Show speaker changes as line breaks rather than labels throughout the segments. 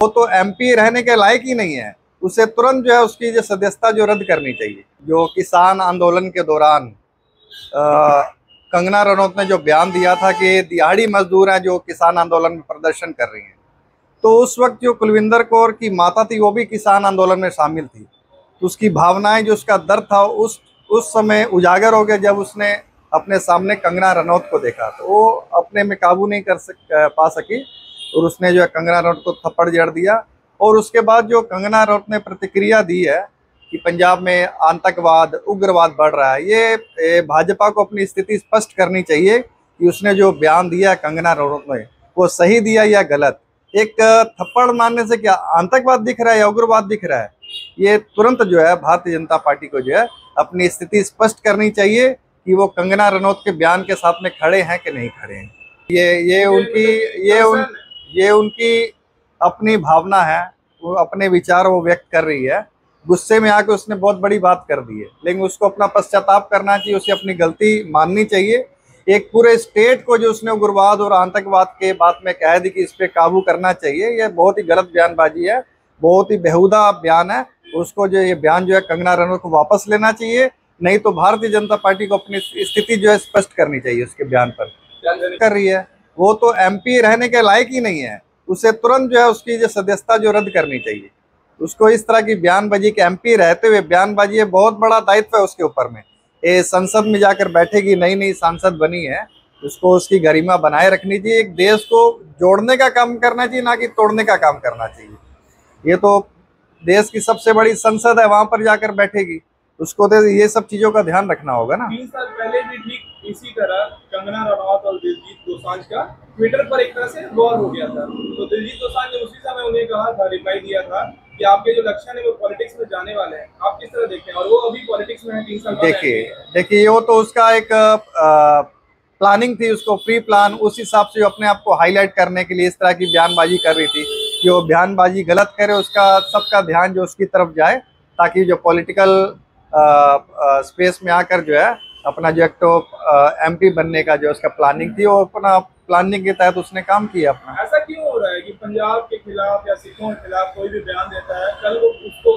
वो तो एमपी रहने के लायक ही नहीं है। उसे तुरंत जो है उसकी जो सदस्यता जो रद्द करनी चाहिए। जो किसान आंदोलन के दौरान कंगना रनौत ने जो बयान दिया था कि दिहाड़ी मजदूर हैं जो किसान आंदोलन में प्रदर्शन कर रही हैं, तो उस वक्त जो कुलविंदर कौर की माता थी वो भी किसान आंदोलन में शामिल थी। तो उसकी भावनाएं, जो उसका दर्द था, उस समय उजागर हो गया जब उसने अपने सामने कंगना रनौत को देखा। तो वो अपने में काबू नहीं पा सकी और उसने जो है कंगना रनौत को थप्पड़ जड़ दिया। और उसके बाद जो कंगना रनौत ने प्रतिक्रिया दी है कि पंजाब में आतंकवाद, उग्रवाद बढ़ रहा है, ये भाजपा को अपनी स्थिति स्पष्ट करनी चाहिए कि उसने जो बयान दिया है कंगना रनौत ने, वो सही दिया या गलत। एक थप्पड़ मारने से क्या आतंकवाद दिख रहा है या उग्रवाद दिख रहा है? ये तुरंत जो है भारतीय जनता पार्टी को जो है अपनी स्थिति स्पष्ट करनी चाहिए कि वो कंगना रनौत के बयान के साथ में खड़े हैं कि नहीं खड़े हैं। ये उनकी अपनी भावना है, वो अपने विचार वो व्यक्त कर रही है। गुस्से में आके उसने बहुत बड़ी बात कर दी है, लेकिन उसको अपना पश्चाताप करना चाहिए, उसे अपनी गलती माननी चाहिए। एक पूरे स्टेट को जो उसने उग्रवाद और आतंकवाद के बात में कह दी कि इस पे काबू करना चाहिए, यह बहुत ही गलत बयानबाजी है, बहुत ही बेहुदा बयान है। उसको जो ये बयान जो है कंगना रनौत को वापस लेना चाहिए, नहीं तो भारतीय जनता पार्टी को अपनी स्थिति जो है स्पष्ट करनी चाहिए उसके बयान पर। कर रही है, वो तो एमपी रहने के लायक ही नहीं है। उसे तुरंत जो है उसकी जो सदस्यता जो रद्द करनी चाहिए। उसको इस तरह की बयानबाजी के एमपी रहते हुए बयानबाजी है, बहुत बड़ा दायित्व है उसके ऊपर में। ये संसद में जाकर बैठेगी, नई नई सांसद बनी है, उसको उसकी गरिमा बनाए रखनी चाहिए। एक देश को जोड़ने का काम करना चाहिए, ना कि तोड़ने का काम करना चाहिए। ये तो देश की सबसे बड़ी संसद है, वहां पर जाकर बैठेगी, उसको तो ये सब चीजों का ध्यान रखना होगा ना।
3 साल पहले भी ठीक इसी तरह कंगना रनौत और दिलजीत दोसांझ का ट्विटर पर एक तरह से वॉर हो गया था। तो दिलजीत दोसांझ ने उसी समय उन्हें कहा था, रिप्लाई दिया था कि आपके जो लक्षण है वो पॉलिटिक्स में जाने वाले हैं। आप किस तरह देखते हैं? और वो अभी पॉलिटिक्स में है 3 साल बाद।
देखिए वो तो उसका एक प्लानिंग थी, उसको प्री प्लान, उस हिसाब से अपने आप को हाईलाइट करने के लिए इस तरह की बयानबाजी कर रही थी कि वो बयानबाजी गलत करे, उसका सबका ध्यान जो उसकी तरफ जाए, ताकि जो पॉलिटिकल स्पेस में आकर जो है अपना जो एक तो एमपी बनने का जो उसका प्लानिंग थी, वो अपना प्लानिंग के तहत उसने काम किया अपना।
ऐसा क्यों हो रहा है कि पंजाब के खिलाफ या सिखों के खिलाफ कोई भी बयान देता है, कल वो उसको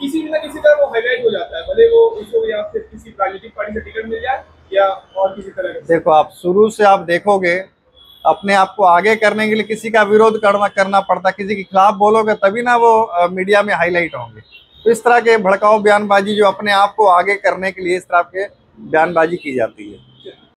किसी न किसी तरह वो हाईलाइट हो जाता है, भले वो उसको या फिर किसी राजनीतिक पार्टी से टिकट मिल जाए या और किसी तरह का।
देखो, आप शुरू से आप देखोगे, अपने आप को आगे करने के लिए किसी का विरोध करना पड़ता, किसी के खिलाफ बोलोगे तभी ना वो मीडिया में हाईलाइट होंगे। तो इस तरह के भड़काऊ बयानबाजी जो अपने आप को आगे करने के लिए इस तरह के बयानबाजी की जाती है।